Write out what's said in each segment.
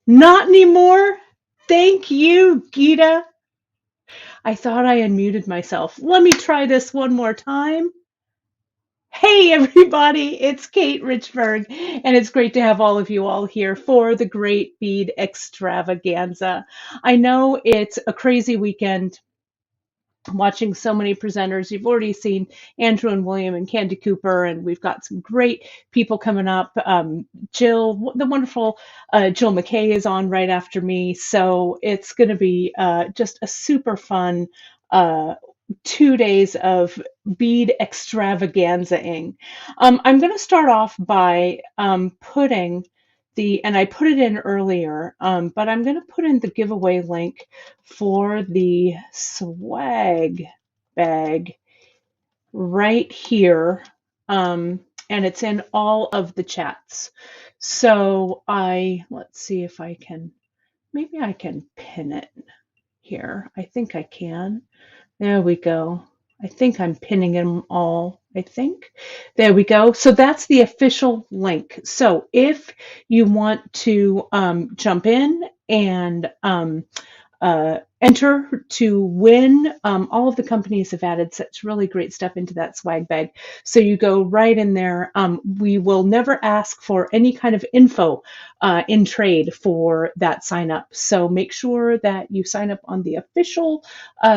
Not anymore. Thank you, Gita. I thought I unmuted myself. Let me try this one more time. Hey, everybody, it's Kate Richburg, and it's great to have all of you all here for the Great Bead Extravaganza. I know it's a crazy weekend. Watching so many presenters. You've already seen Andrew and William and Candy Cooper, and we've got some great people coming up. Jill, the wonderful Jill McKay is on right after me. So it's going to be just a super fun 2 days of bead extravaganza-ing. I'm going to start off by putting and I put it in earlier, but I'm going to put in the giveaway link for the swag bag right here. And it's in all of the chats. So let's see if maybe I can pin it here. I think I can. There we go. I think I'm pinning them all. I think. There we go. So that's the official link. So if you want to jump in and enter to win, all of the companies have added such really great stuff into that swag bag. So you go right in there. We will never ask for any kind of info in trade for that sign up. So make sure that you sign up on the official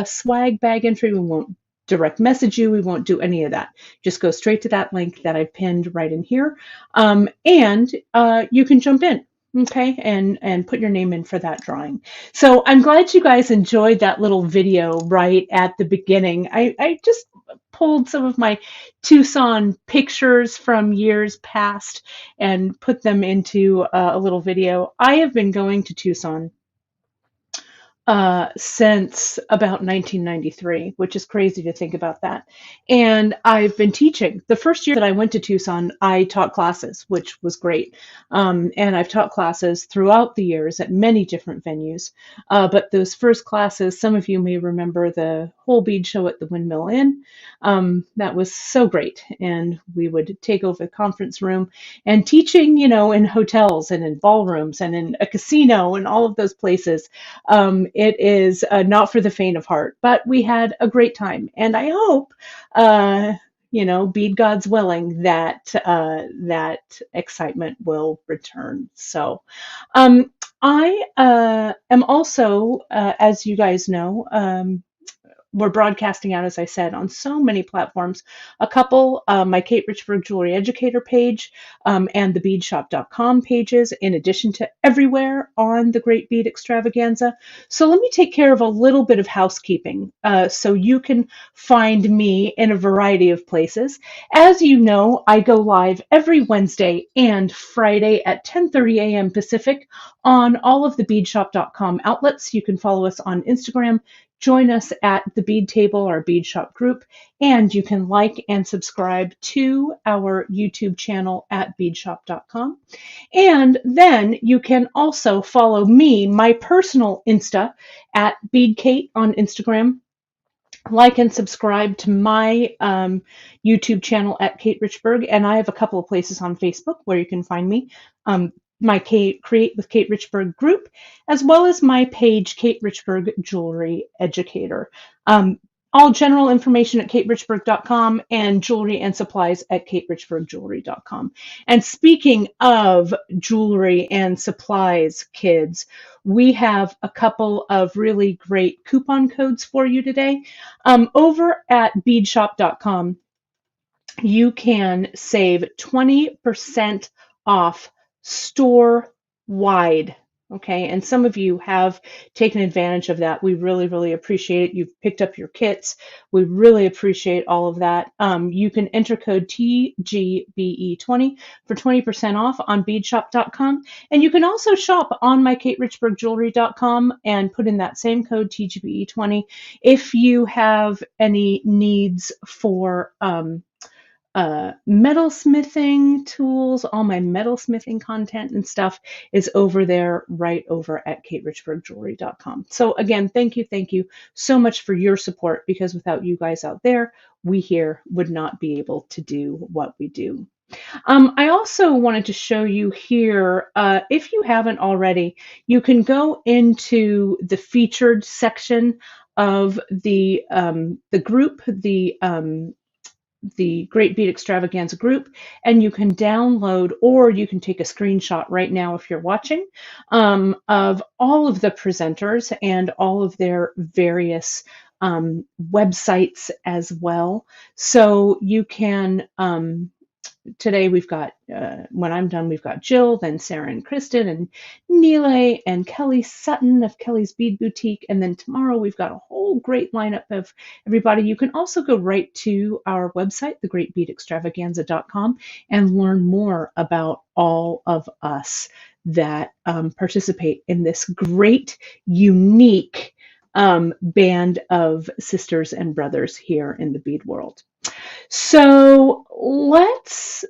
swag bag entry. We won't direct message you. We won't do any of that. Just go straight to that link that I've pinned right in here. And you can jump in. Okay, and put your name in for that drawing. So I'm glad you guys enjoyed that little video right at the beginning. I just pulled some of my Tucson pictures from years past and put them into a little video. I have been going to Tucson since about 1993, which is crazy to think about that. And I've been teaching. The first year that I went to Tucson, I taught classes, which was great. And I've taught classes throughout the years at many different venues. But those first classes, some of you may remember the whole bead show at the Windmill Inn. That was so great. And we would take over the conference room and teaching, in hotels and in ballrooms and in a casino and all of those places. It is not for the faint of heart, but we had a great time. And I hope, bead God's willing, that excitement will return. So I am also, as you guys know, we're broadcasting out, as I said, on so many platforms. A couple, my Kate Richburg Jewelry Educator page and the beadshop.com pages, in addition to everywhere on the Great Bead Extravaganza. So let me take care of a little bit of housekeeping so you can find me in a variety of places. As you know, I go live every Wednesday and Friday at 10:30 a.m. Pacific on all of the beadshop.com outlets. You can follow us on Instagram. Join us at the Bead Table, our Bead Shop group, and you can like and subscribe to our YouTube channel at beadshop.com. And then you can also follow me, my personal Insta, at BeadKate on Instagram. Like and subscribe to my YouTube channel at Kate Richburg, and I have a couple of places on Facebook where you can find me. My Create with Kate Richburg group, as well as my page, Kate Richburg Jewelry Educator. All general information at katerichburg.com and jewelry and supplies at katerichburgjewelry.com. And speaking of jewelry and supplies, kids, we have a couple of really great coupon codes for you today. Over at beadshop.com, you can save 20% off store wide. Okay, and some of you have taken advantage of that. We really, really appreciate it. You've picked up your kits. We really appreciate all of that. You can enter code TGBE20 for 20% off on beadshop.com. And you can also shop on my katerichburgjewelry.com and put in that same code TGBE20 if you have any needs for metalsmithing tools. All my metalsmithing content and stuff is over there, right over at katerichburgjewelry.com. So again, thank you so much for your support, because without you guys out there, we here would not be able to do what we do. I also wanted to show you here, if you haven't already, you can go into the featured section of the group, the Great Bead Extravaganza group, and you can download or you can take a screenshot right now if you're watching, of all of the presenters and all of their various websites as well. So you can, today we've got, when I'm done, we've got Jill, then Sarah and Kristen, and Neela and Kelly Sutton of Kelly's Bead Boutique. And then tomorrow we've got a whole great lineup of everybody. You can also go right to our website, thegreatbeadextravaganza.com, and learn more about all of us that participate in this great, unique band of sisters and brothers here in the bead world. So let's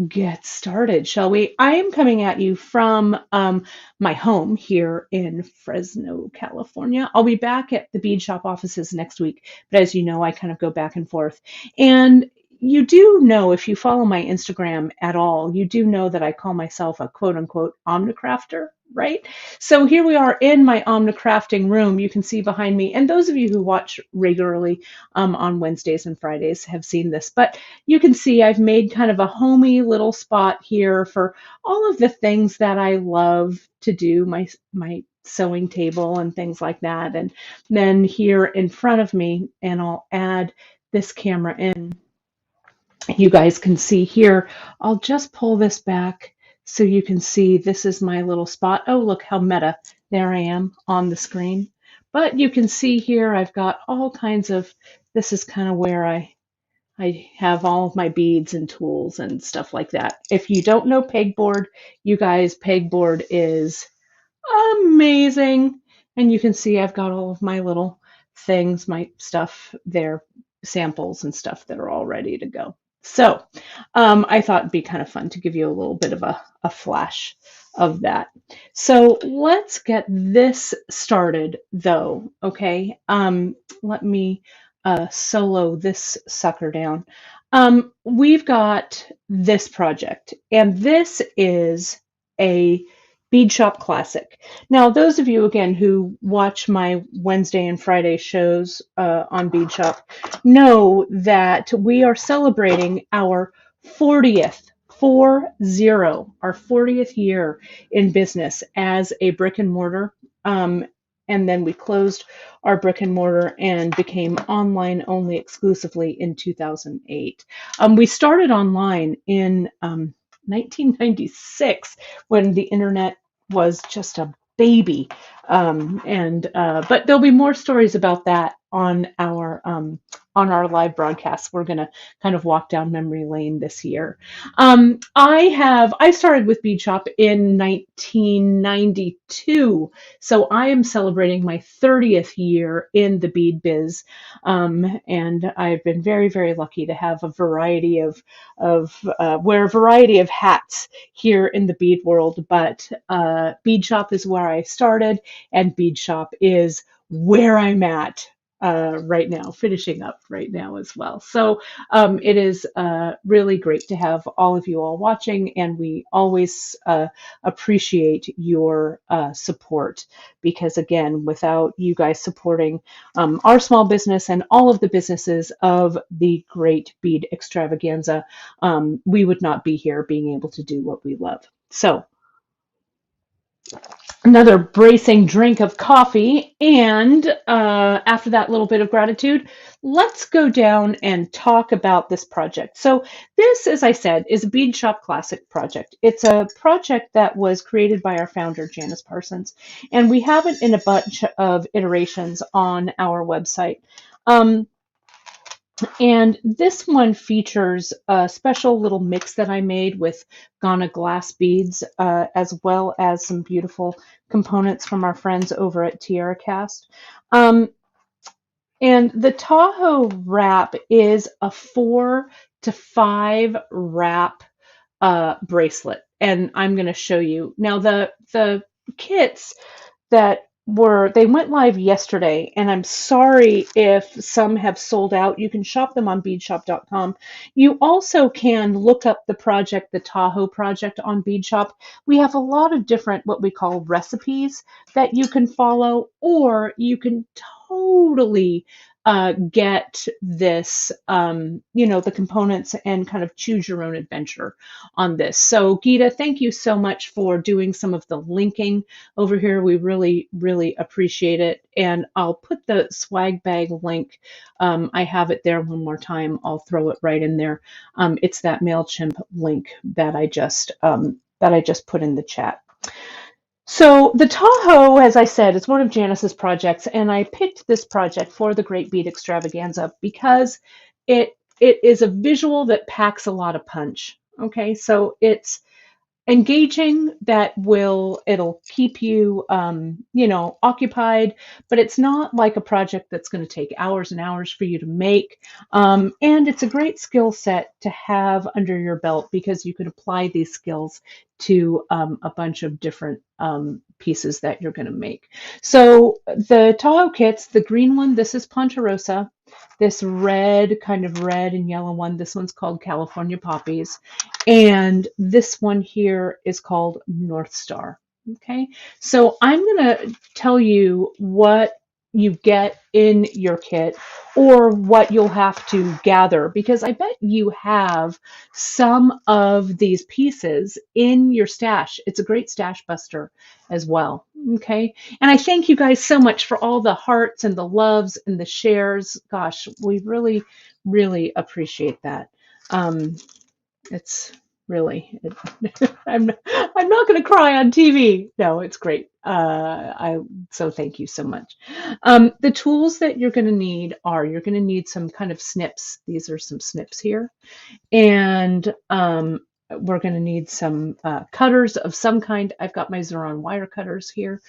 get started, shall we? I am coming at you from my home here in Fresno, California. I'll be back at the bead shop offices next week, but as you know, I kind of go back and forth. And you do know, if you follow my Instagram at all, you do know that I call myself a quote unquote omnicrafter, right? So here we are in my omnicrafting room. You can see behind me, and those of you who watch regularly on Wednesdays and Fridays have seen this, but you can see I've made kind of a homey little spot here for all of the things that I love to do, my sewing table and things like that. And then here in front of me, and I'll add this camera in, you guys can see here, I'll just pull this back so you can see this is my little spot. Oh, look how meta. There I am on the screen. But you can see here I've got all kinds of, this is kind of where I have all of my beads and tools and stuff like that. If you don't know pegboard, you guys, pegboard is amazing. And you can see I've got all of my little things, my stuff there, samples and stuff that are all ready to go. So I thought it'd be kind of fun to give you a little bit of a flash of that. So let's get this started though, okay? Let me solo this sucker down. We've got this project, and this is a bead shop classic. Now, those of you again who watch my Wednesday and Friday shows on bead shop know that we are celebrating our 40th our 40th year in business as a brick and mortar. And then we closed our brick and mortar and became online only exclusively in 2008. We started online in 1996 when the internet was just a baby. But there'll be more stories about that on our live broadcast. We're going to kind of walk down memory lane this year. I started with Bead Shop in 1992, so I am celebrating my 30th year in the bead biz, and I've been very, very lucky to have a variety of wear a variety of hats here in the bead world. But Bead Shop is where I started, and Bead Shop is where I'm at right now, finishing up right now as well. So it is really great to have all of you all watching, and we always appreciate your support, because again, without you guys supporting our small business and all of the businesses of the Great Bead Extravaganza, we would not be here being able to do what we love. So another bracing drink of coffee, and after that little bit of gratitude, let's go down and talk about this project. So this, as I said, is a Bead Shop Classic project. It's a project that was created by our founder, Janice Parsons, and we have it in a bunch of iterations on our website. And this one features a special little mix that I made with Ghana glass beads, as well as some beautiful components from our friends over at Tierra Cast. And the Tahoe wrap is a 4 to 5 wrap bracelet. And I'm going to show you. Now, the kits that they went live yesterday, and I'm sorry if some have sold out. You can shop them on beadshop.com. You also can look up the project, the Tahoe project, on Beadshop. We have a lot of different what we call recipes that you can follow, or you can totally get this, the components and kind of choose your own adventure on this. So Geeta, thank you so much for doing some of the linking over here. We really, really appreciate it. And I'll put the swag bag link. I have it there one more time. I'll throw it right in there. It's that MailChimp link that I just put in the chat. So the Tahoe, as I said, is one of Janice's projects, and I picked this project for the Great Bead Extravaganza because it is a visual that packs a lot of punch. Okay, so it's engaging, that it'll keep you occupied, but it's not like a project that's going to take hours and hours for you to make. And it's a great skill set to have under your belt because you can apply these skills to a bunch of different pieces that you're going to make. So the Tahoe kits, the green one, this is Ponderosa. This kind of red and yellow one, this one's called California Poppies. And this one here is called North Star. Okay, so I'm going to tell you what you get in your kit or what you'll have to gather, because I bet you have some of these pieces in your stash. It's a great stash buster as well. Okay, and I thank you guys so much for all the hearts and the loves and the shares. Gosh, we really, really appreciate that. It's really, I'm not going to cry on TV. No, it's great. So thank you so much. The tools that you're going to need you're going to need some kind of snips. These are some snips here. And we're going to need some cutters of some kind. I've got my Xeron wire cutters here.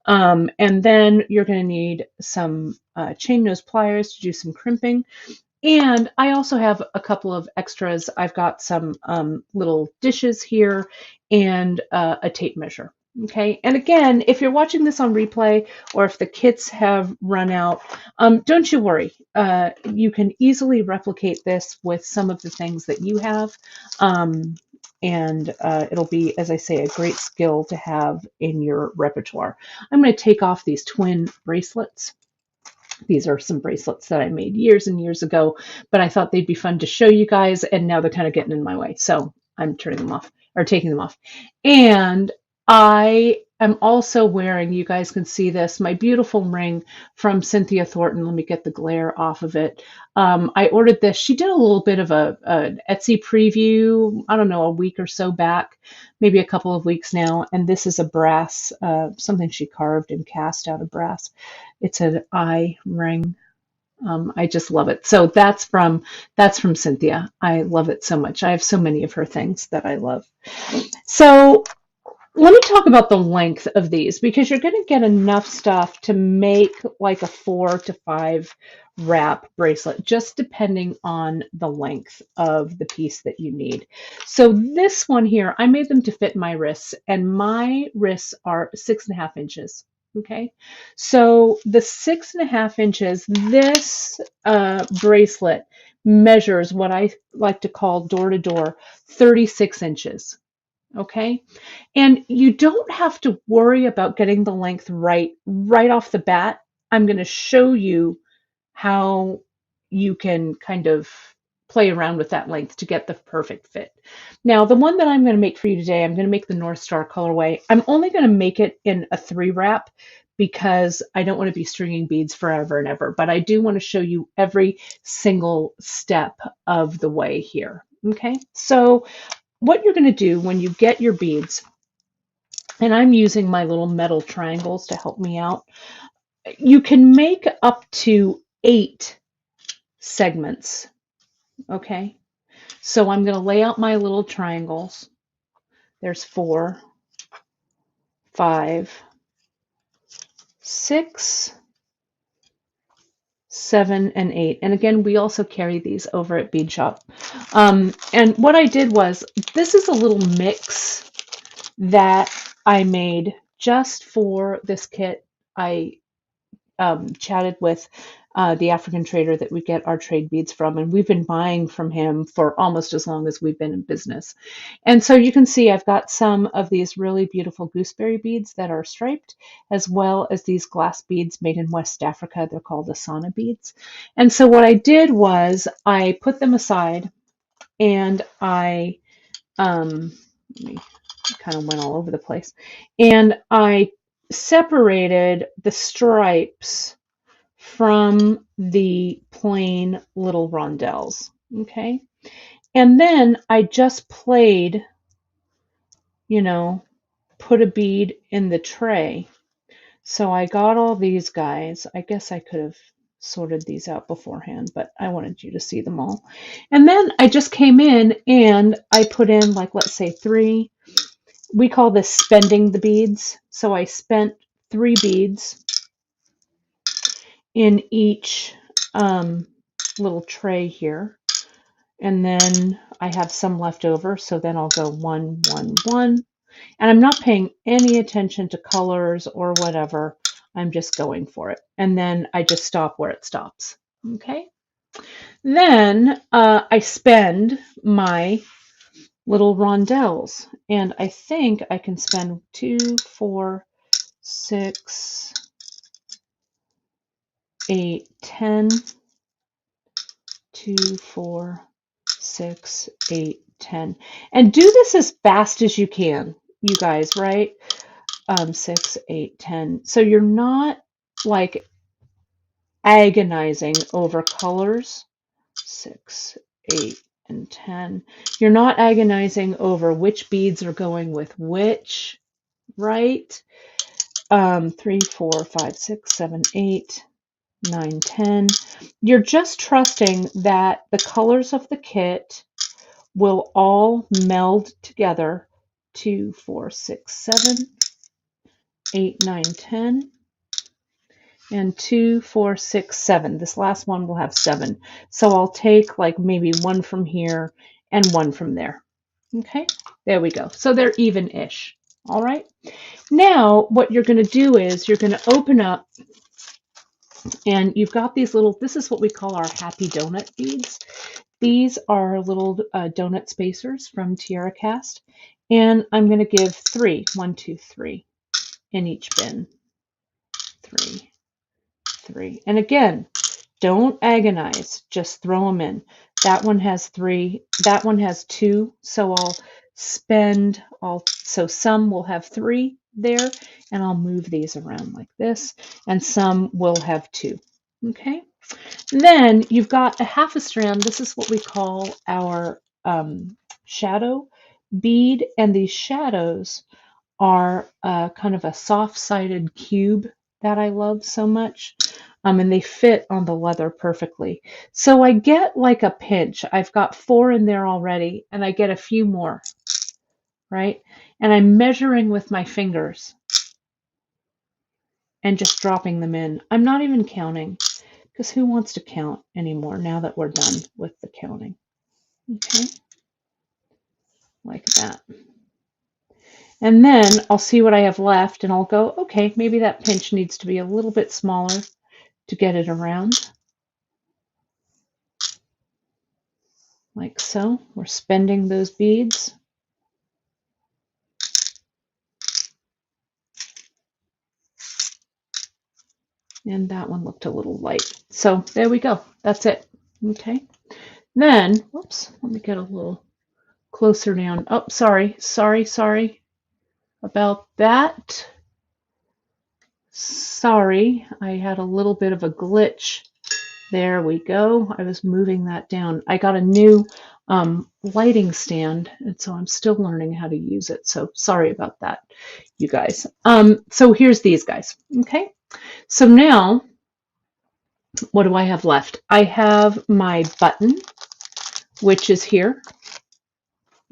And then you're going to need some chain nose pliers to do some crimping. And I also have a couple of extras. I've got some little dishes here and a tape measure. Okay, and again, if you're watching this on replay or if the kits have run out, don't you worry. You can easily replicate this with some of the things that you have. And it'll be, as I say, a great skill to have in your repertoire. I'm going to take off these twin bracelets. These are some bracelets that I made years and years ago, but I thought they'd be fun to show you guys, and now they're kind of getting in my way. So I'm turning them off, or taking them off. And I am also wearing, you guys can see this, my beautiful ring from Cynthia Thornton. Let me get the glare off of it. I ordered this. She did a little bit of an Etsy preview, I don't know, a week or so back, maybe a couple of weeks now. And this is a brass, something she carved and cast out of brass. It's an eye ring. I just love it. So that's from Cynthia. I love it so much. I have so many of her things that I love. So let me talk about the length of these, because you're going to get enough stuff to make like a 4 to 5 wrap bracelet, just depending on the length of the piece that you need. So this one here, I made them to fit my wrists, and my wrists are 6.5 inches. Okay, so the 6.5 inches, this bracelet measures what I like to call door to door 36 inches. Okay, and you don't have to worry about getting the length right off the bat. I'm going to show you how you can kind of play around with that length to get the perfect fit. Now, the one that I'm going to make for you today, I'm going to make the North Star colorway. I'm only going to make it in a 3 wrap because I don't want to be stringing beads forever and ever, but I do want to show you every single step of the way here. Okay, so what you're going to do when you get your beads, and I'm using my little metal triangles to help me out, you can make up to 8 segments. Okay, so I'm going to lay out my little triangles. There's 4, 5, 6, 7, and 8. And again, we also carry these over at Bead Shop. And what I did was, this is a little mix that I made just for this kit. I chatted with the African trader that we get our trade beads from, and we've been buying from him for almost as long as we've been in business. And so you can see I've got some of these really beautiful gooseberry beads that are striped, as well as these glass beads made in West Africa. They're called Asana beads. And so what I did was I put them aside, and I kind of went all over the place, and I separated the stripes from the plain little rondelles. Okay. And then I just played, put a bead in the tray. So I got all these guys. I guess I could have sorted these out beforehand, but I wanted you to see them all. And then I just came in and I put in, like, let's say 3. We call this spending the beads. So I spent 3 beads in each little tray here. And then I have some left over, so then I'll go 1, 1, 1. And I'm not paying any attention to colors or whatever. I'm just going for it. And then I just stop where it stops. Okay. Then I spend my little rondelles. And I think I can spend 2, 4, 6, 8, 10, 2, 4, 6, 8, 10. And do this as fast as you can, you guys, right? 6, 8, 10. So you're not like agonizing over colors. 6, 8, and 10. You're not agonizing over which beads are going with which, right? 3, 4, 5, 6, 7, 8, 9, 10. You're just trusting that the colors of the kit will all meld together. 2, 4, 6, 7, 8, 9, 10, and 2, 4, 6, 7. This last one will have 7. So I'll take like maybe 1 from here and 1 from there. Okay, there we go. So they're even-ish. All right. Now what you're going to do is you're going to open up, and you've got these little, this is what we call our happy donut beads. These are little donut spacers from Tierra Cast, and I'm going to give 3, 1, 2, 3 in each bin. 3, 3. And again, don't agonize, just throw them in. That one has 3, that one has 2, so so some will have 3 there, and I'll move these around like this, and some will have 2. Okay. Then you've got a half a strand. This is what we call our shadow bead, and these shadows are kind of a soft-sided cube that I love so much, and they fit on the leather perfectly. So I get like a pinch. I've got 4 in there already, and I get a few more, right? And I'm measuring with my fingers and just dropping them in. I'm not even counting, because who wants to count anymore now that we're done with the counting? Okay, like that. And then I'll see what I have left, and I'll go, okay, maybe that pinch needs to be a little bit smaller to get it around. Like so. We're spending those beads. And that one looked a little light. So there we go. That's it. Okay. Then, whoops, let me get a little closer down. Oh, sorry about that. Sorry, I had a little bit of a glitch. There we go. I was moving that down. I got a new lighting stand, and so I'm still learning how to use it. So sorry about that, you guys. So here's these guys. Okay. So now, what do I have left? I have my button, which is here.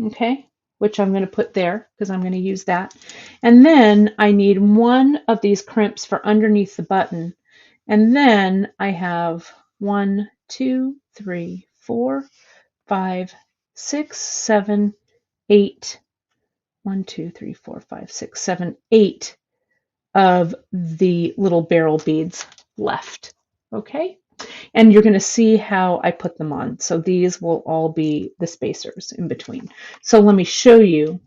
Okay. Which I'm going to put there because I'm going to use that. And then I need 1 of these crimps for underneath the button. And then I have 1, 2, 3, 4, 5, 6, 7, 8. 1, 2, 3, 4, 5, 6, 7, 8 of the little barrel beads left. Okay? And you're going to see how I put them on. So these will all be the spacers in between. So let me show you.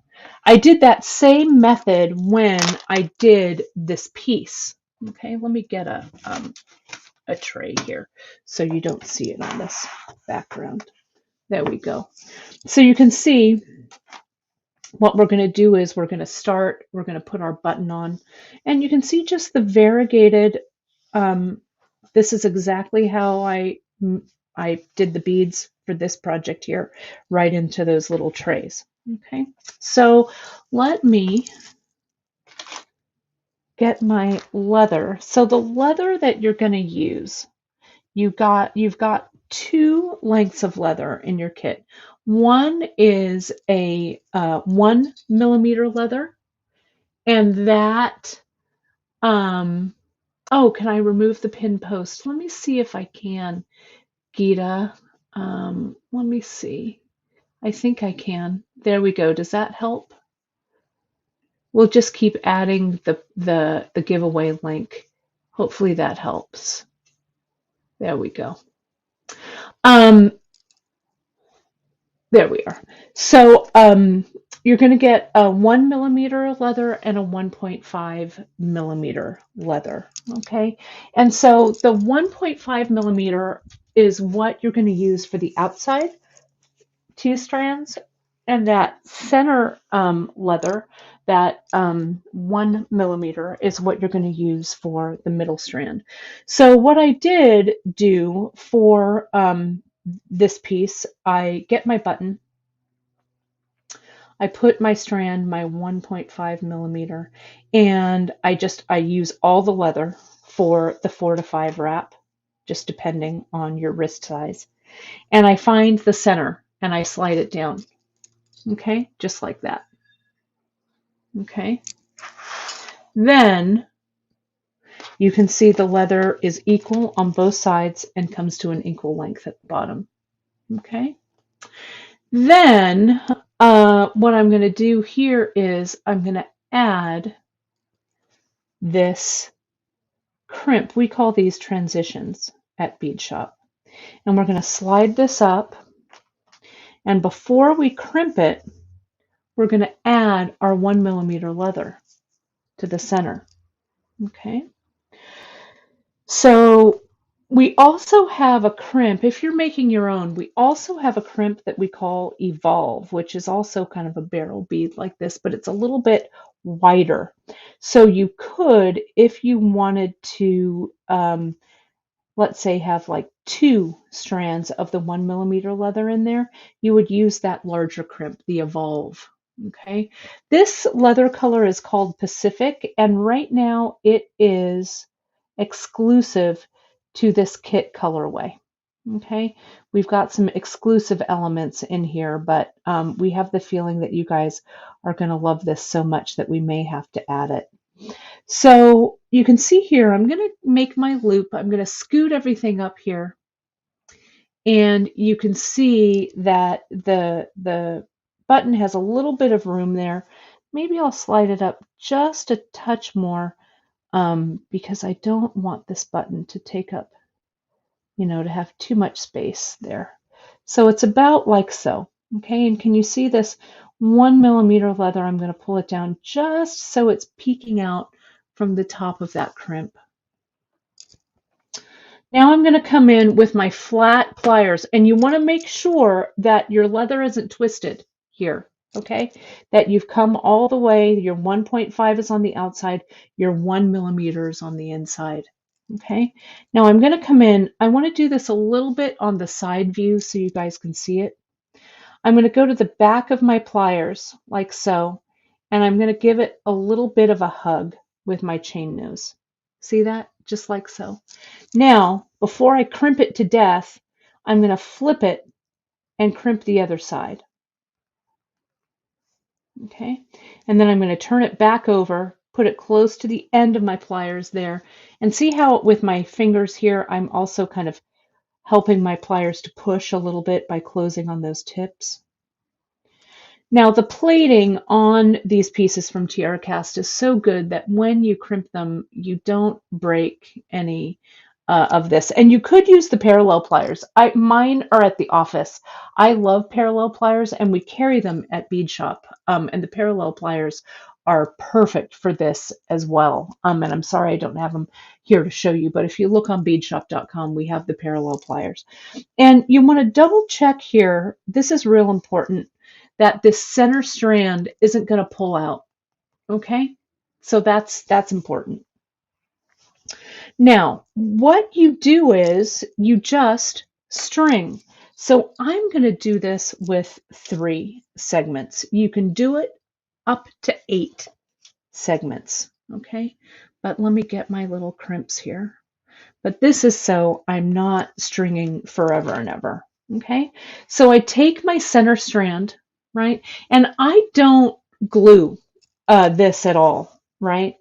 I did that same method when I did this piece. Okay, let me get a tray here so you don't see it on this background. There we go. So you can see what we're going to do is we're going to put our button on, and you can see just the variegated, this is exactly how I did the beads for this project here, right into those little trays. Okay, so let me get my leather. So the leather that you're going to use, you've got 2 lengths of leather in your kit. One is a 1 millimeter leather, and that, oh, can I remove the pin post? Let me see if I can, Gita. Let me see. I think I can. There we go. Does that help? We'll just keep adding the giveaway link. Hopefully that helps. There we go. There we are. So you're going to get a 1 millimeter leather and a 1.5 millimeter leather. Okay. And so the 1.5 millimeter is what you're going to use for the outside 2 strands, and that center leather, that 1 millimeter, is what you're going to use for the middle strand. So what I did do for this piece, I get my button, I put my strand, my 1.5 millimeter, and I use all the leather for the 4 to 5 wrap, just depending on your wrist size. And I find the center and I slide it down. Okay, just like that. Okay. Then you can see the leather is equal on both sides and comes to an equal length at the bottom. Okay. Then what I'm going to do here is I'm going to add this crimp. We call these transitions at Bead Shop. And we're going to slide this up. And before we crimp it, we're going to add our 1 millimeter leather to the center. Okay. So we also have a crimp. If you're making your own, we also have a crimp that we call Evolve, which is also kind of a barrel bead like this, but it's a little bit wider. So you could, if you wanted to, let's say have like 2 strands of the 1 millimeter leather in there, you would use that larger crimp, the Evolve. Okay. This leather color is called Pacific, and right now it is exclusive to this kit colorway. Okay, we've got some exclusive elements in here, but we have the feeling that you guys are going to love this so much that we may have to add it. So you can see here, I'm going to make my loop. I'm going to scoot everything up here, and you can see that the button has a little bit of room there. Maybe I'll slide it up just a touch more, because I don't want this button to take up, to have too much space there. So it's about like so. Okay, and can you see this 1 millimeter leather? I'm going to pull it down just so it's peeking out from the top of that crimp. Now I'm going to come in with my flat pliers, and you want to make sure that your leather isn't twisted here. Okay, that you've come all the way, your 1.5 is on the outside, your 1 millimeter is on the inside. Okay, now I'm going to come in, I want to do this a little bit on the side view so you guys can see it. I'm going to go to the back of my pliers like so, and I'm going to give it a little bit of a hug with my chain nose. See that? Just like so. Now, before I crimp it to death, I'm going to flip it and crimp the other side. Okay, and then I'm going to turn it back over, put it close to the end of my pliers there, and see how with my fingers here, I'm also kind of helping my pliers to push a little bit by closing on those tips. Now the plating on these pieces from Tiara Cast is so good that when you crimp them, you don't break any of this. And you could use the parallel pliers. Mine are at the office. I love parallel pliers, and we carry them at Bead Shop. And the parallel pliers are perfect for this as well. And I'm sorry I don't have them here to show you, but if you look on beadshop.com, we have the parallel pliers. And you want to double check here, this is real important, that this center strand isn't going to pull out, okay? So that's important. Now, what you do is you just string. So I'm going to do this with 3 segments. You can do it up to 8 segments, okay? But let me get my little crimps here. But this is so I'm not stringing forever and ever, okay? So I take my center strand, right? And I don't glue this at all, right?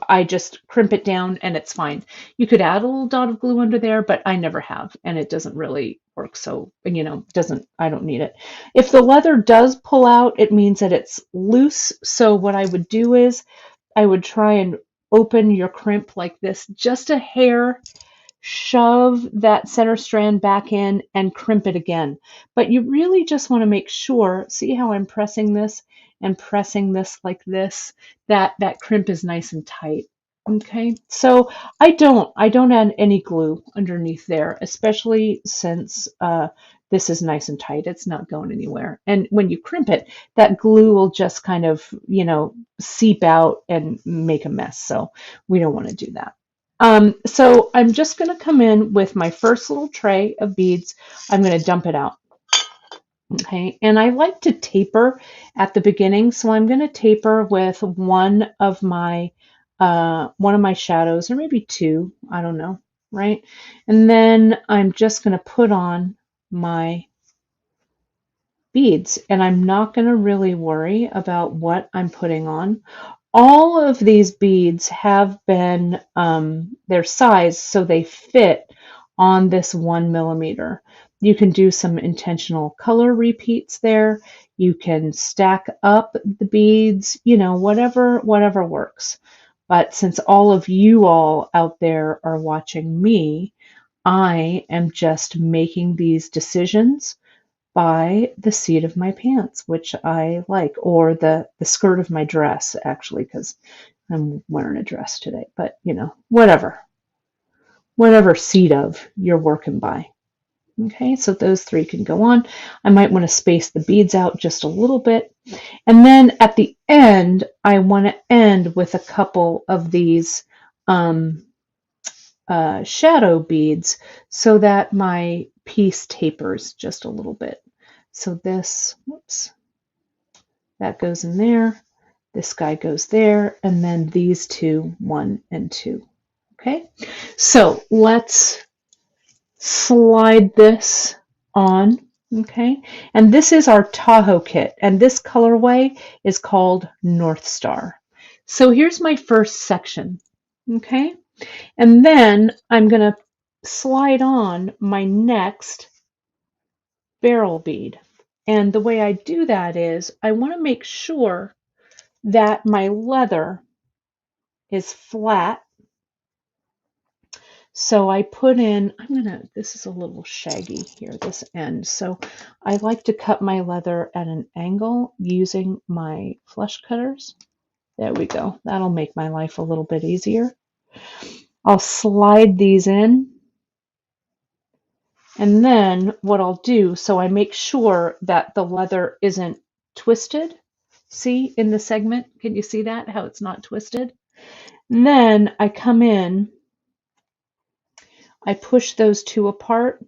I just crimp it down and it's fine. You could add a little dot of glue under there, but I never have, and it doesn't really work. So, I don't need it. If the leather does pull out, it means that it's loose. So what I would do is I would try and open your crimp like this, just a hair, shove that center strand back in and crimp it again. But you really just want to make sure, see how I'm pressing this and pressing this like this, that crimp is nice and tight. Okay, so I don't add any glue underneath there, especially since this is nice and tight. It's not going anywhere. And when you crimp it, that glue will just kind of, seep out and make a mess. So we don't want to do that. So I'm just going to come in with my first little tray of beads. I'm going to dump it out. Okay, and I like to taper at the beginning, so I'm going to taper with one of my shadows, or maybe 2, I don't know, right? And then I'm just going to put on my beads, and I'm not going to really worry about what I'm putting on. All of these beads have been their size, so they fit on this 1 millimeter. You can do some intentional color repeats there. You can stack up the beads, whatever works. But since all of you all out there are watching me, I am just making these decisions by the seat of my pants, which I like, or the skirt of my dress, actually, because I'm wearing a dress today. But, whatever seat of you're working by. Okay, so those 3 can go on. I might want to space the beads out just a little bit. And then at the end, I want to end with a couple of these shadow beads so that my piece tapers just a little bit. So this, whoops, that goes in there. This guy goes there, and then these 2, 1 and 2. Okay, so let's slide this on. Okay, and this is our Tahoe kit, and this colorway is called North Star. So here's my first section. Okay, and then I'm going to slide on my next barrel bead. And the way I do that is I want to make sure that my leather is flat. So I put in, this is a little shaggy here, this end. So I like to cut my leather at an angle using my flush cutters. There we go. That'll make my life a little bit easier. I'll slide these in. And then what I'll do, so I make sure that the leather isn't twisted. See in the segment, can you see that, how it's not twisted? And then I come in, I push those 2 apart,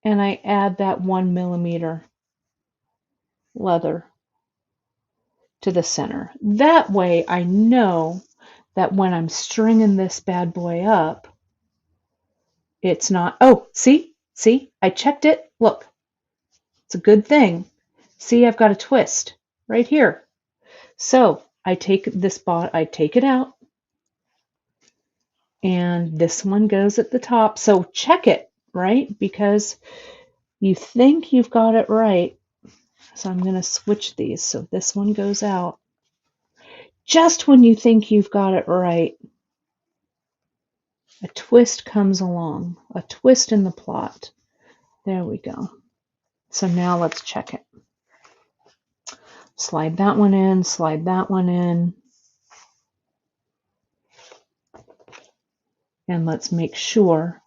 and I add that 1 millimeter leather to the center. That way I know that when I'm stringing this bad boy up, it's not, oh, see, I checked it. Look, it's a good thing. See, I've got a twist right here. So I take this I take it out, and this one goes at the top. So check it, right? Because you think you've got it right, So I'm going to switch these. So this one goes out. Just when you think you've got it right, a twist comes along, a twist in the plot. There we go. So now let's check it. Slide that one in, slide that one in. And let's make sure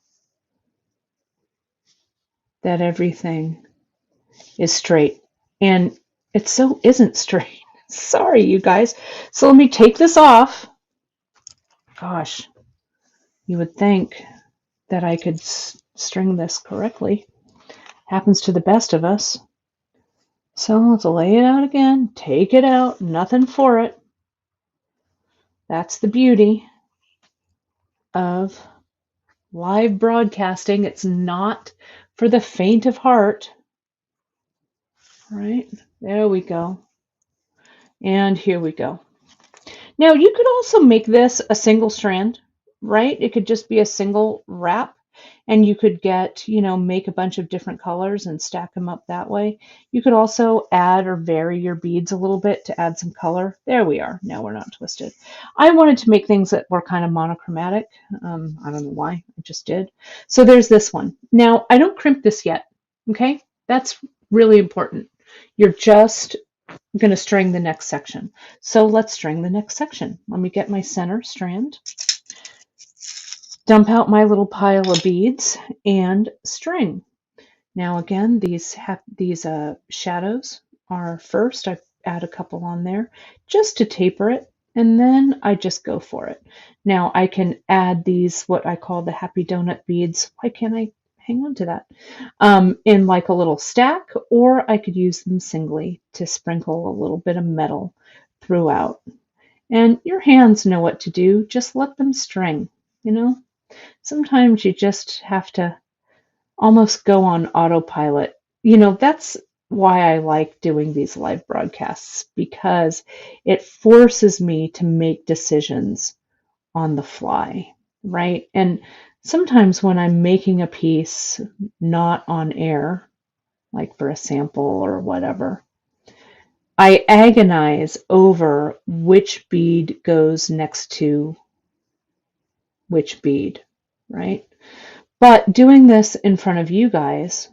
that everything is straight. And it so isn't straight. Sorry, you guys. So let me take this off. Gosh, you would think that I could string this correctly. Happens to the best of us. So let's lay it out again. Take it out. Nothing for it. That's the beauty of live broadcasting. It's not for the faint of heart. Right? There we go. And here we go. Now you could also make this a single strand, right? It could just be a single wrap, and you could get, make a bunch of different colors and stack them up that way. You could also add or vary your beads a little bit to add some color. There we are. Now we're not twisted. I wanted to make things that were kind of monochromatic. I don't know why. I just did. So there's this one. Now I don't crimp this yet. Okay? That's really important. You're just going to string the next section. So let's string the next section. Let me get my center strand, dump out my little pile of beads, and string. Now again, these shadows are first. I add a couple on there just to taper it, and then I just go for it. Now I can add these, what I call the happy donut beads. Why can't I hang on to that? In like a little stack, or I could use them singly to sprinkle a little bit of metal throughout. And your hands know what to do. Just let them string, Sometimes you just have to almost go on autopilot. That's why I like doing these live broadcasts, because it forces me to make decisions on the fly, right? And sometimes when I'm making a piece not on air, like for a sample or whatever, I agonize over which bead goes next to which bead, right? But doing this in front of you guys,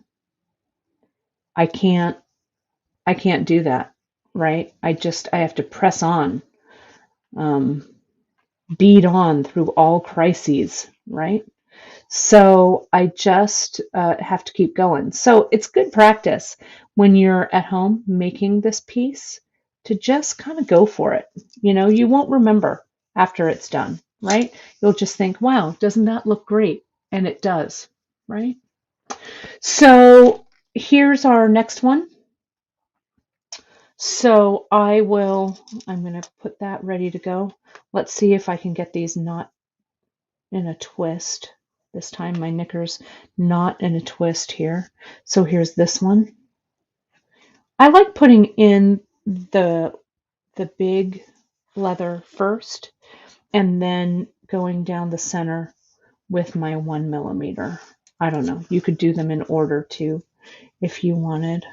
I can't do that, right? I have to press on, bead on through all crises, right? So I just have to keep going. So it's good practice when you're at home making this piece to just kind of go for it. You won't remember after it's done, right? You'll just think, wow, doesn't that look great? And it does, right? So here's our next one. So I'm going to put that ready to go. Let's see if I can get these not in a twist. This time my knicker's not in a twist here. So here's this one. I like putting in the big leather first and then going down the center with my 1mm. I don't know. You could do them in order too if you wanted.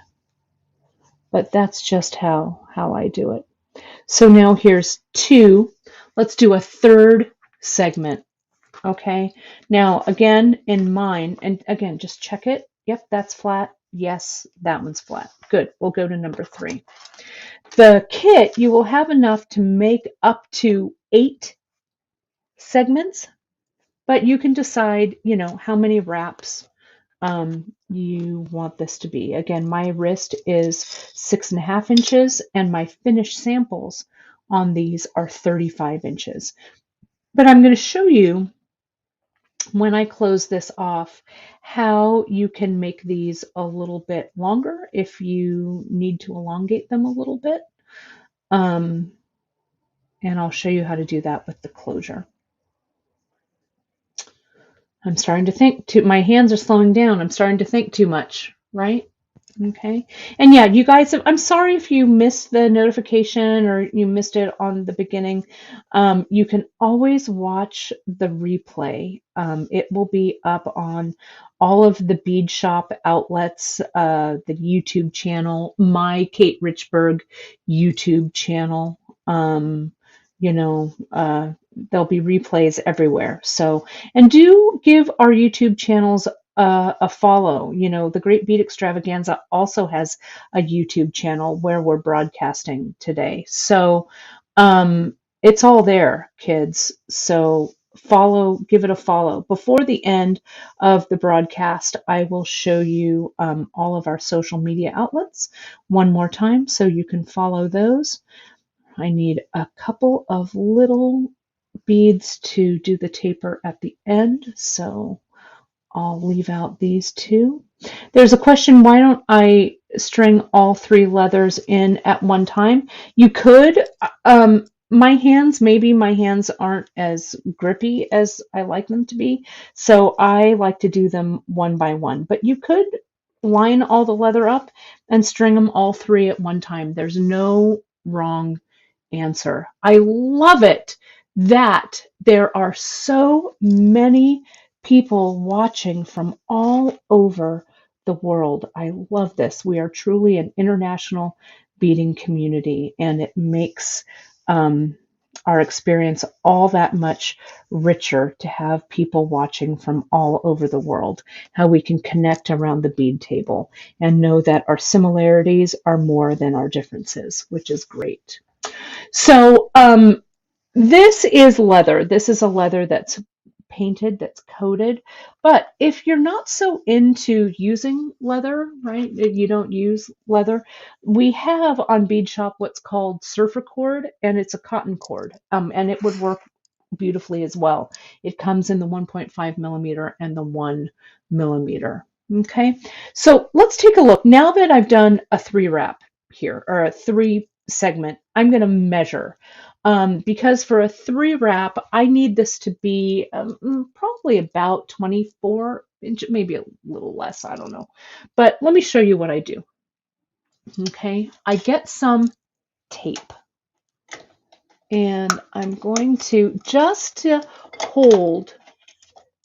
But that's just how I do it. So now here's two. Let's do a third segment. Okay. Now again, in mine, and again, just check it. Yep, that's flat. Yes, that one's flat. Good. We'll go to number 3. The kit, you will have enough to make up to 8 segments, but you can decide, how many wraps you want this to be. Again, my wrist is 6.5 inches, and my finished samples on these are 35 inches. But I'm going to show you, when I close this off, how you can make these a little bit longer if you need to elongate them a little bit. And I'll show you how to do that with the closure. I'm starting to think my hands are slowing down. I'm starting to think too much, right? Okay. And yeah, you guys, I'm sorry if you missed the notification or you missed it on the beginning. You can always watch the replay. It will be up on all of the bead shop outlets, the YouTube channel, my Kate Richberg YouTube channel. Um, you know, there'll be replays everywhere. So, and do give our YouTube channels a follow. You know, the Great Bead Extravaganza also has a YouTube channel where we're broadcasting today. So it's all there, kids. So follow, give it a follow. Before the end of the broadcast, I will show you all of our social media outlets one more time so you can follow those. I need a couple of little beads to do the taper at the end. So I'll leave out these two. There's a question, why don't I string all three leathers in at one time? You could. Maybe my hands aren't as grippy as I like them to be, so I like to do them one by one. But you could line all the leather up and string them all three at one time. There's no wrong answer. I love it that there are so many people watching from all over the world. I love this. We are truly an international beading community, and it makes our experience all that much richer to have people watching from all over the world, how we can connect around the bead table and know that our similarities are more than our differences, which is great. So, this is leather. This is a leather that's painted, that's coated. But if you're not so into using leather, right? If you don't use leather, we have on Bead Shop what's called surfer cord, and it's a cotton cord, and it would work beautifully as well. It comes in the 1.5 millimeter and the 1 millimeter. Okay, so let's take a look. Now that I've done a 3-wrap here, or a 3 segment, I'm going to measure. Because for a 3-wrap, I need this to be probably about 24 inches, maybe a little less, I don't know. But let me show you what I do. Okay, I get some tape, and I'm going to just to hold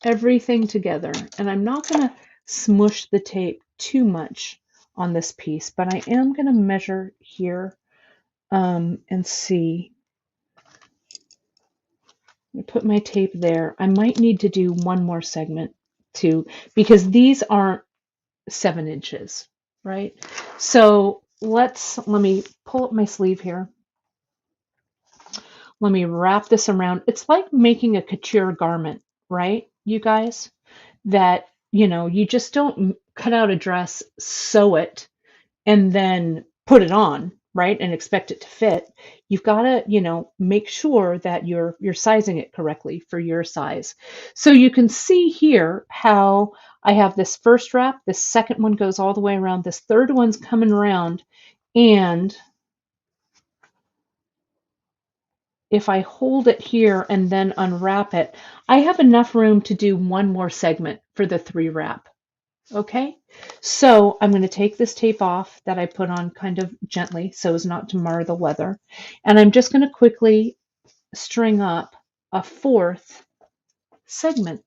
everything together, and I'm not going to smush the tape too much on this piece, but I am going to measure here and see. I put my tape there. I might need to do one more segment too, because these aren't 7 inches, right? So let me pull up my sleeve here. Let me wrap this around. It's like making a couture garment, right, you guys? That, you just don't cut out a dress, sew it, and then put it on, right, and expect it to fit. You've got to, make sure that you're sizing it correctly for your size. So you can see here how I have this first wrap, this second one goes all the way around, this third one's coming around, and if I hold it here and then unwrap it, I have enough room to do one more segment for the 3-wrap. Okay, so I'm going to take this tape off that I put on kind of gently so as not to mar the leather. And I'm just going to quickly string up a 4th segment.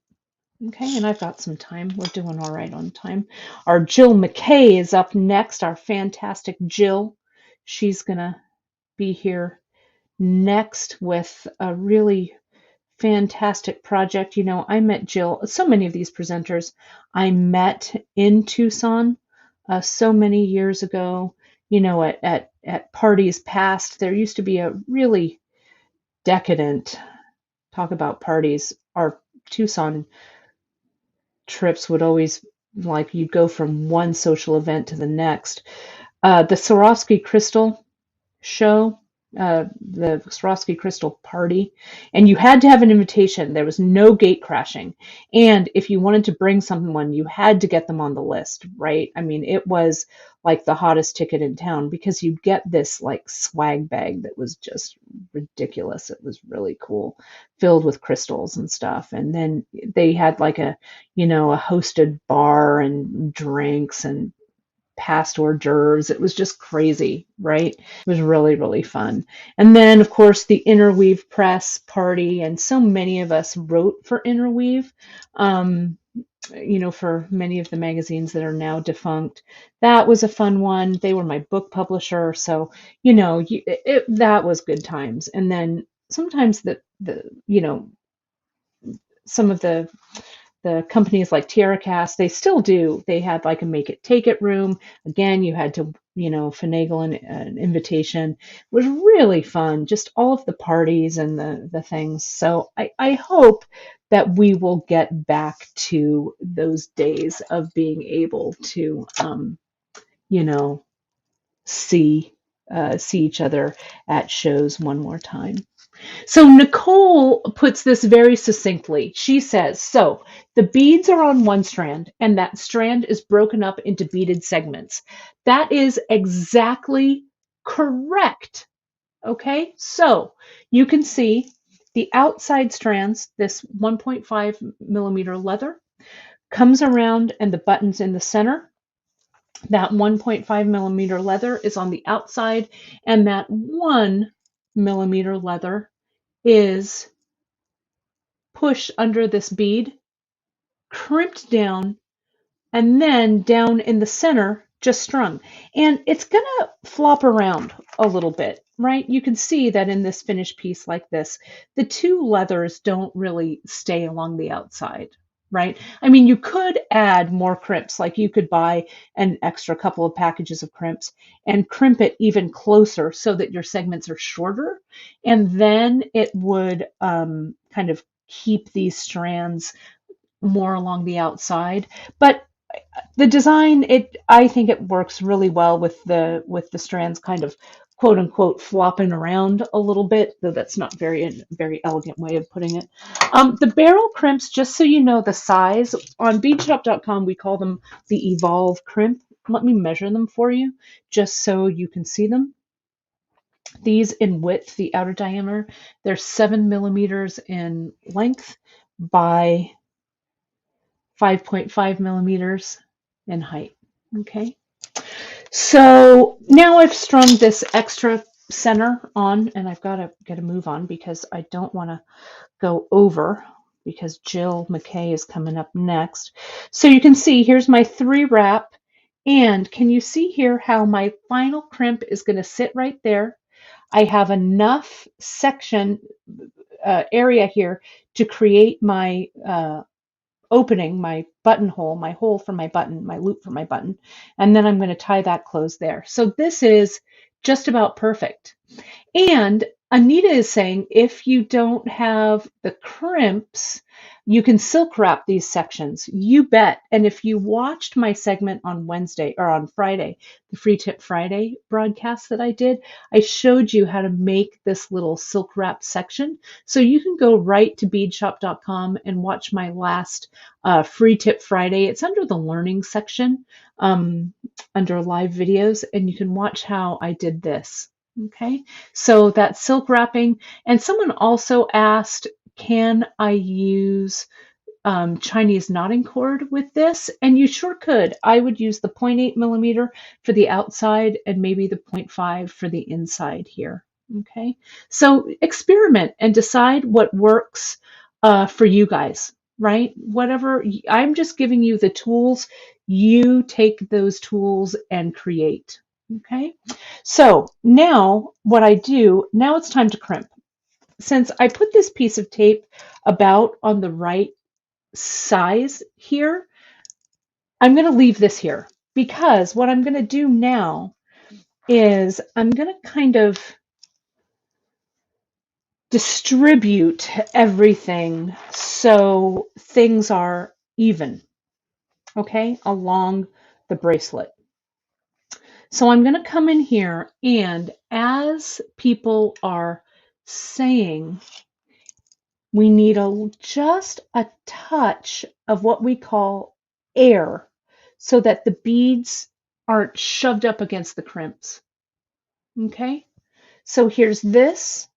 Okay, and I've got some time. We're doing all right on time. Our Jill McKay is up next, our fantastic Jill. She's going to be here next with a really fantastic project. I met Jill, so many of these presenters I met in Tucson so many years ago, at parties past. There used to be a really decadent, talk about parties. Our Tucson trips would always, like, you'd go from one social event to the next. The Swarovski Crystal show, the Swarovski Crystal party, and you had to have an invitation. There was no gate crashing. And if you wanted to bring someone, you had to get them on the list, right? I mean, it was like the hottest ticket in town because you'd get this like swag bag that was just ridiculous. It was really cool, filled with crystals and stuff. And then they had like a hosted bar and drinks and past hors d'oeuvres. It was just crazy, right? It was really, really fun. And then, of course, the Interweave Press party, and so many of us wrote for Interweave. Um, for many of the magazines that are now defunct. That was a fun one. They were my book publisher, so that was good times. And then sometimes some of the companies like TierraCast, they still do. They had like a make it take it room. Again, you had to, finagle an invitation. It was really fun, just all of the parties and the things. So I hope that we will get back to those days of being able to, you know, see see each other at shows one more time. So Nicole puts this very succinctly. She says, so the beads are on one strand, and that strand is broken up into beaded segments. That is exactly correct. Okay, so you can see the outside strands, this 1.5 millimeter leather, comes around and the button's in the center. That 1.5 millimeter leather is on the outside, and that 1 millimeter leather is pushed under this bead, crimped down, and then down in the center, just strung. And it's going to flop around a little bit, right? You can see that in this finished piece like this, the two leathers don't really stay along the outside, right? I mean, you could add more crimps, like you could buy an extra couple of packages of crimps and crimp it even closer so that your segments are shorter. And then it would kind of keep these strands more along the outside. But the design, I think it works really well with the strands kind of quote unquote flopping around a little bit, though that's not very elegant way of putting it. The barrel crimps, just so you know the size, on beadshop.com we call them the Evolve crimp. Let me measure them for you just so you can see them. These in width, the outer diameter, they're 7 millimeters in length by 5.5 millimeters in height. Okay, so now I've strung this extra center on, and I've got to get a move on because I don't want to go over, because Jill McKay is coming up next. So you can see here's my 3 wrap, and can you see here how my final crimp is going to sit right there? I have enough section area here to create my opening, my buttonhole, my hole for my button, my loop for my button, and then I'm going to tie that closed there. So this is just about perfect. And Anita is saying if you don't have the crimps, you can silk wrap these sections. You bet. And if you watched my segment on Wednesday or on Friday, the Free Tip Friday broadcast that I did, I showed you how to make this little silk wrap section. So you can go right to beadshop.com and watch my last Free Tip Friday. It's under the learning section, under live videos, and you can watch how I did this. Okay, so that's silk wrapping. And someone also asked, can I use Chinese knotting cord with this? And you sure could. I would use the 0.8 millimeter for the outside and maybe the 0.5 for the inside here. Okay, so experiment and decide what works for you guys, right? Whatever, I'm just giving you the tools. You take those tools and create. Okay, so now what I do, now it's time to crimp. Since I put this piece of tape about on the right size here, I'm going to leave this here, because what I'm going to do now is I'm going to kind of distribute everything so things are even, okay, along the bracelet. So I'm going to come in here, and as people are saying, we need just a touch of what we call air so that the beads aren't shoved up against the crimps. Okay, so here's this.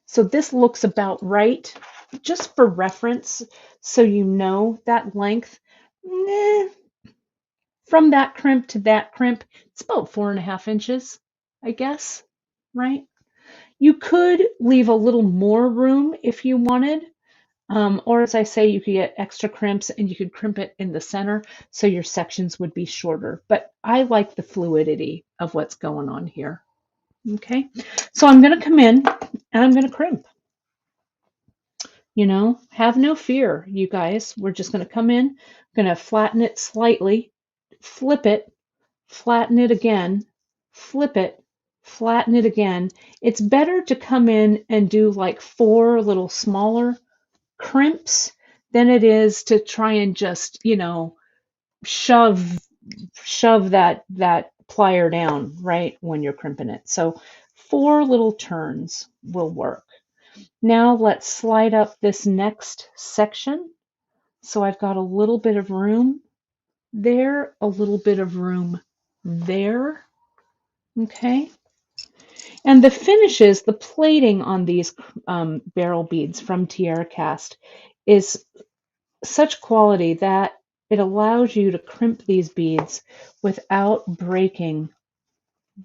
So this looks about right, just for reference, so you know that length. from that crimp to that crimp, it's about 4.5 inches, I guess, right? You could leave a little more room if you wanted, or as I say, you could get extra crimps and you could crimp it in the center so your sections would be shorter. But I like the fluidity of what's going on here. Okay, so I'm going to come in and I'm going to crimp. Have no fear, you guys. We're just going to come in, going to flatten it slightly, flip it, flatten it again, flip it, flatten it again. It's better to come in and do like 4 little smaller crimps than it is to try and just, shove that plier down right when you're crimping it. So 4 little turns will work. Now let's slide up this next section. So I've got a little bit of room there, a little bit of room there. Okay. And the finishes, the plating on these barrel beads from Tierra Cast is such quality that it allows you to crimp these beads without breaking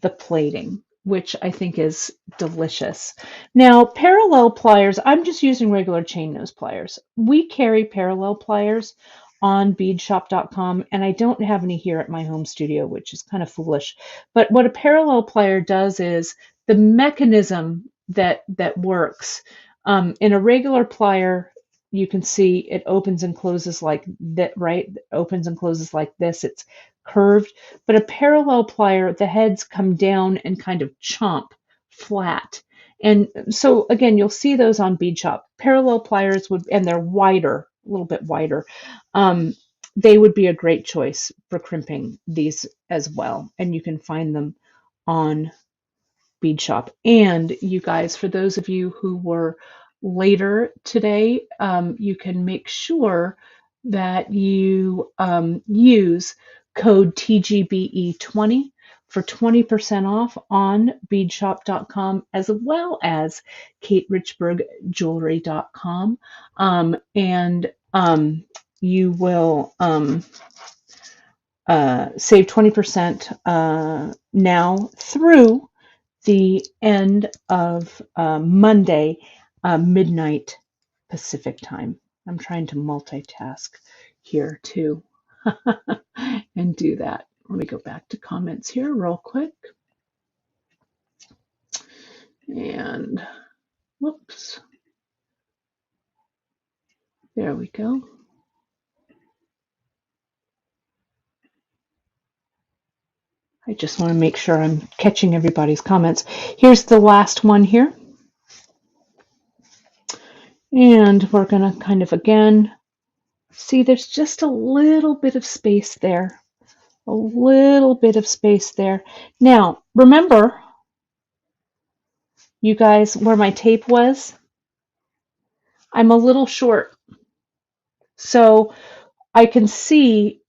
the plating, which I think is delicious. Now, parallel pliers, I'm just using regular chain nose pliers. We carry parallel pliers on beadshop.com, and I don't have any here at my home studio, which is kind of foolish. But what a parallel plier does is the mechanism that works. In a regular plier, you can see it opens and closes like that, right? It opens and closes like this. It's curved. But a parallel plier, the heads come down and kind of chomp flat. And so again, you'll see those on Bead Shop. Parallel pliers and they're wider, a little bit wider. They would be a great choice for crimping these as well. And you can find them on Bead Shop. And you guys, for those of you who were later today, you can make sure that you use code TGBE20 for 20% off on beadshop.com as well as katerichbergjewelry.com. And you will save 20% now through the end of Monday, midnight Pacific time. I'm trying to multitask here too and do that. Let me go back to comments here real quick. And whoops. There we go. I just want to make sure I'm catching everybody's comments. Here's the last one here. And we're going to kind of again, see there's just a little bit of space there. A little bit of space there. Now, remember, you guys, where my tape was? I'm a little short. So I can see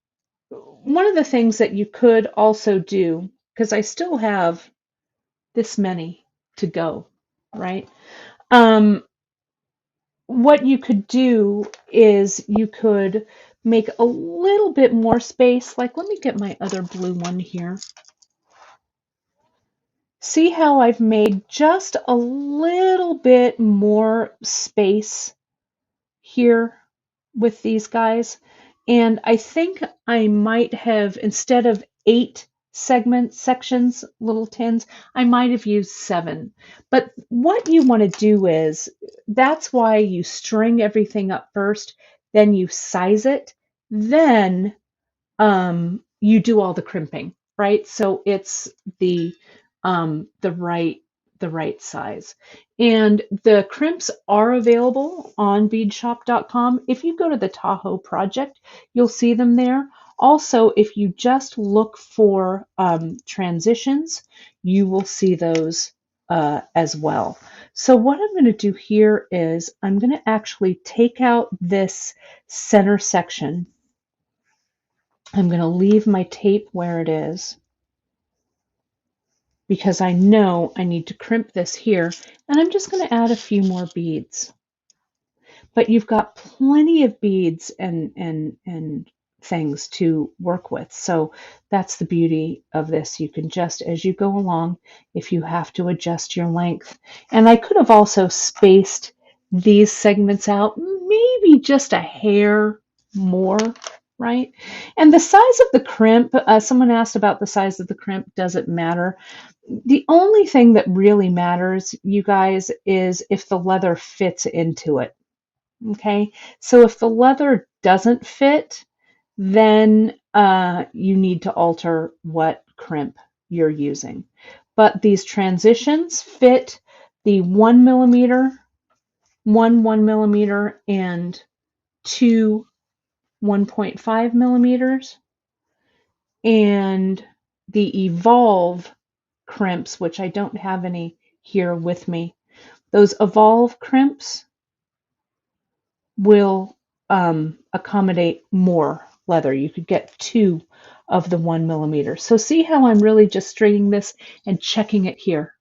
one of the things that you could also do, because I still have this many to go, right? What you could do is you could make a little bit more space. Like, let me get my other blue one here. See how I've made just a little bit more space here with these guys. And I think I might have, instead of 8 sections, little tins, I might have used 7. But what you want to do is, that's why you string everything up first, then you size it, then you do all the crimping, right? So it's the right size. And the crimps are available on beadshop.com. If you go to the Tahoe project, you'll see them there. Also, if you just look for transitions, you will see those as well. So what I'm going to do here is I'm going to actually take out this center section. I'm going to leave my tape where it is, because I know I need to crimp this here, and I'm just going to add a few more beads. But you've got plenty of beads and things to work with. So that's the beauty of this. You can just, as you go along, if you have to adjust your length. And I could have also spaced these segments out maybe just a hair more, right? And the size of the crimp, someone asked about the size of the crimp. Does it matter? The only thing that really matters, you guys, is if the leather fits into it. Okay, so if the leather doesn't fit, then you need to alter what crimp you're using. But these transitions fit the 1 millimeter, 1 millimeter, and 2 1.5 millimeters, and the Evolve crimps, which I don't have any here with me. Those Evolve crimps will accommodate more leather. You could get 2 of the 1 millimeter. So see how I'm really just stringing this and checking it here,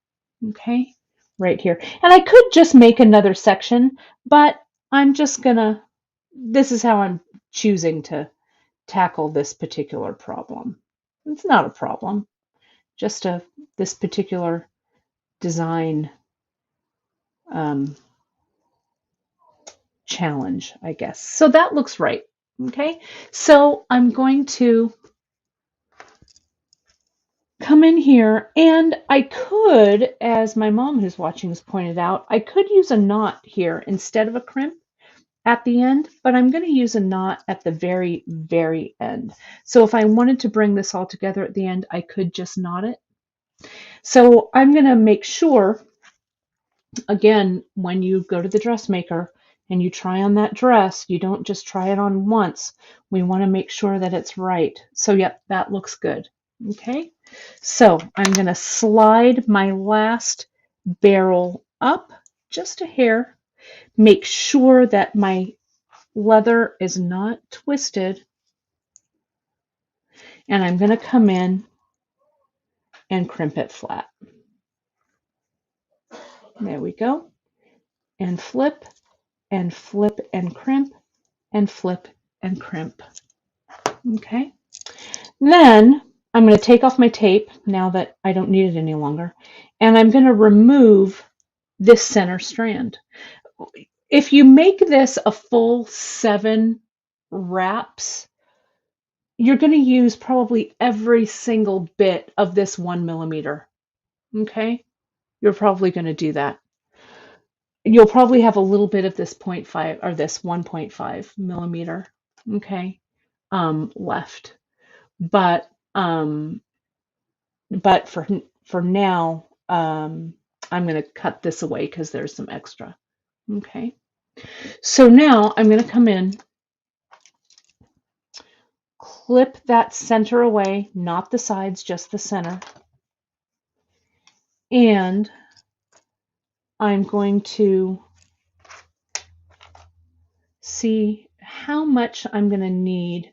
okay? Right here. And I could just make another section, but I'm just gonna, this is how I'm choosing to tackle this particular problem. It's not a problem, just this particular design challenge, I guess. So that looks right. Okay, so I'm going to come in here, and I could, as my mom who's watching has pointed out, I could use a knot here instead of a crimp at the end, but I'm going to use a knot at the very, very end. So if I wanted to bring this all together at the end, I could just knot it. So I'm going to make sure, again, when you go to the dressmaker and you try on that dress, you don't just try it on once. We want to make sure that it's right. So yep, that looks good. Okay, so I'm going to slide my last barrel up just a hair. Make sure that my leather is not twisted. And I'm going to come in and crimp it flat. There we go. And flip and flip and crimp and flip and crimp. Okay. Then I'm going to take off my tape now that I don't need it any longer, and I'm going to remove this center strand. If you make this a full 7 wraps, you're going to use probably every single bit of this 1 millimeter. Okay? You're probably going to do that. You'll probably have a little bit of this 0.5 or this 1.5 millimeter, okay, left. But for now, I'm going to cut this away because there's some extra. Okay, so now I'm going to come in, clip that center away, not the sides, just the center, and I'm going to see how much I'm going to need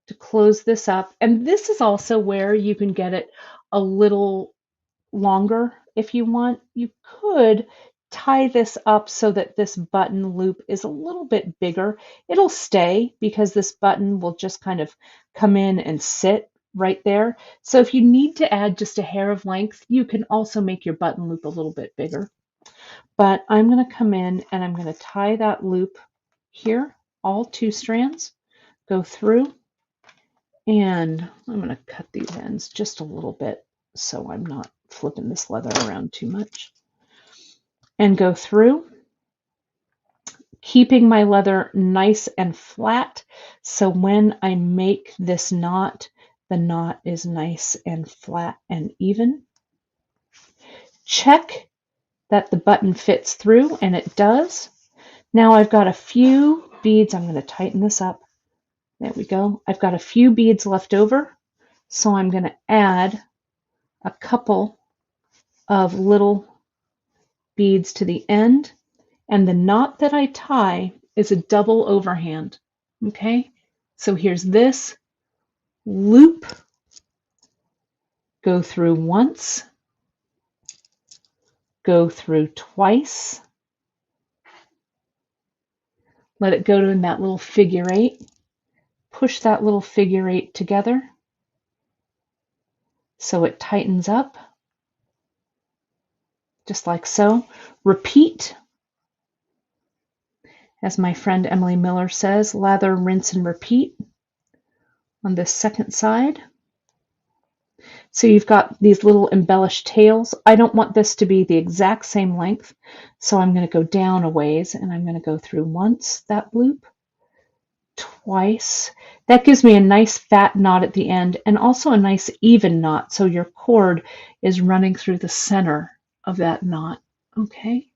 to close this up. And this is also where you can get it a little longer if you want. You could tie this up so that this button loop is a little bit bigger. It'll stay because this button will just kind of come in and sit right there. So if you need to add just a hair of length, you can also make your button loop a little bit bigger. But I'm going to come in and I'm going to tie that loop here, all 2 strands, go through, and I'm going to cut these ends just a little bit so I'm not flipping this leather around too much. And go through, keeping my leather nice and flat, so when I make this knot, the knot is nice and flat and even. Check that the button fits through, and it does. Now I've got a few beads. I'm going to tighten this up. There we go. I've got a few beads left over, so I'm going to add a couple of little beads to the end, and the knot that I tie is a double overhand. Okay, so here's this loop, go through once, go through twice, let it go in that little figure 8, push that little figure 8 together so it tightens up, just like so. Repeat, as my friend Emily Miller says, lather, rinse, and repeat on this second side. So you've got these little embellished tails. I don't want this to be the exact same length, so I'm going to go down a ways, and I'm going to go through once that loop, twice. That gives me a nice fat knot at the end, and also a nice even knot, so your cord is running through the center of that knot. Okay,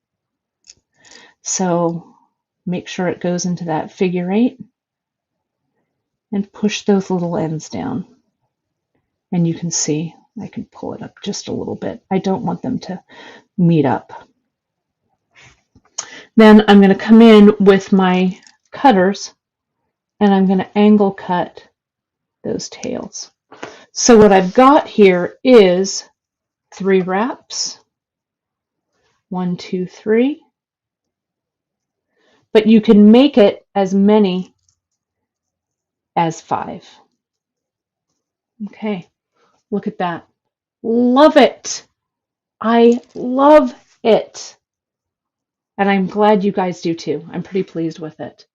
so make sure it goes into that figure 8 and push those little ends down. And you can see, I can pull it up just a little bit. I don't want them to meet up. Then I'm going to come in with my cutters and I'm going to angle cut those tails. So what I've got here is 3 wraps. 1, 2, 3. But you can make it as many as 5. Okay. Look at that. Love it. I love it. And I'm glad you guys do too. I'm pretty pleased with it.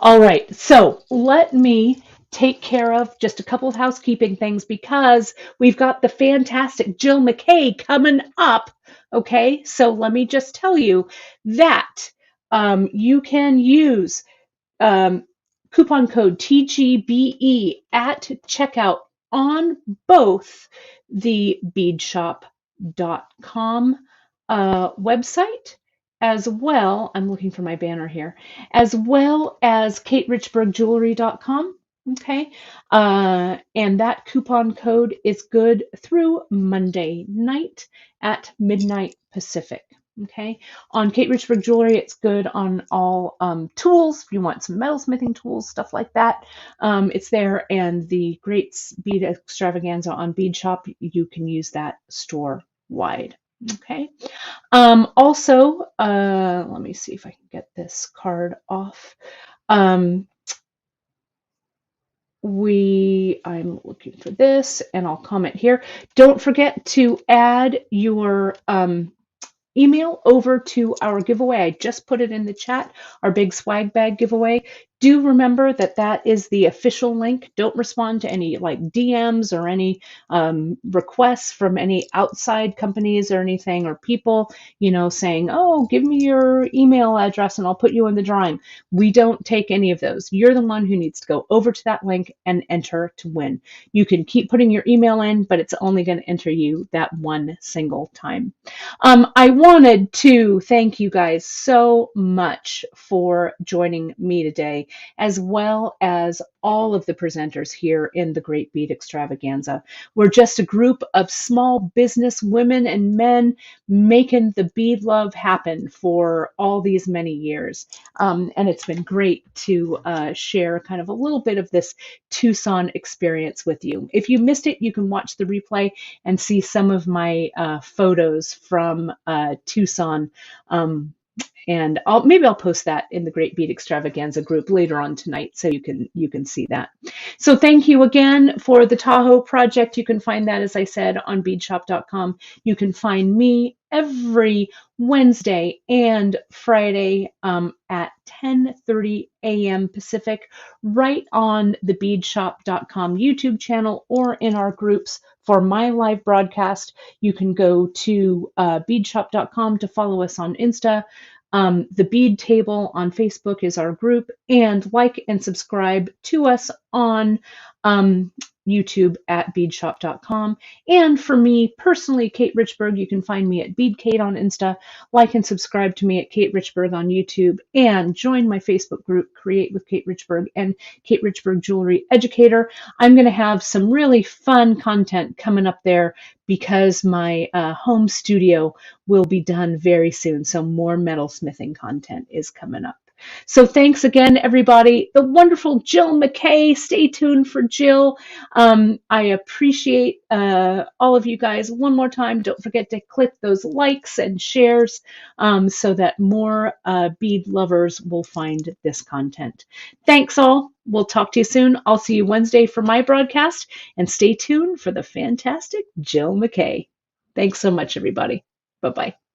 All right, so let me take care of just a couple of housekeeping things because we've got the fantastic Jill McKay coming up. Okay, so let me just tell you that you can use coupon code TGBE at checkout on both the beadshop.com website, as well, I'm looking for my banner here, as well as katerichbergjewelry.com. Okay, and that coupon code is good through Monday night at midnight Pacific. Okay, on Kate Richberg Jewelry, it's good on all tools. If you want some metalsmithing tools, stuff like that, it's there. And the Great Bead Extravaganza on Bead Shop, you can use that store wide. Okay. Also, let me see if I can get this card off. I'm looking for this, and I'll comment here. Don't forget to add your email over to our giveaway. I just put it in the chat, our big swag bag giveaway. Do remember that that is the official link. Don't respond to any like DMs or any requests from any outside companies or anything, or people, you know, saying, oh, give me your email address and I'll put you in the drawing. We don't take any of those. You're the one who needs to go over to that link and enter to win. You can keep putting your email in, but it's only going to enter you that one single time. I wanted to thank you guys so much for joining me today, as well as all of the presenters here in the Great Bead Extravaganza. We're just a group of small business women and men making the bead love happen for all these many years. And it's been great to share kind of a little bit of this Tucson experience with you. If you missed it, you can watch the replay and see some of my photos from Tucson. And maybe I'll post that in the Great Bead Extravaganza group later on tonight, so you can see that. So thank you again for the Tahoe project. You can find that, as I said, on beadshop.com. You can find me every Wednesday and Friday at 10:30 a.m. Pacific, right on the beadshop.com YouTube channel or in our groups. For my live broadcast, you can go to beadshop.com to follow us on Insta. The Bead Table on Facebook is our group, and like and subscribe to us on YouTube at beadshop.com. And for me personally, Kate Richberg, you can find me at BeadKate on Insta, like and subscribe to me at Kate Richberg on YouTube, and join my Facebook group, Create with Kate Richberg and Kate Richberg Jewelry Educator. I'm going to have some really fun content coming up there because my home studio will be done very soon. So more metalsmithing content is coming up. So thanks again, everybody. The wonderful Jill McKay. Stay tuned for Jill. I appreciate all of you guys. One more time, don't forget to click those likes and shares so that more bead lovers will find this content. Thanks all. we'll talk to you soon. I'll see you Wednesday for my broadcast, and stay tuned for the fantastic Jill McKay. Thanks so much, everybody. Bye bye.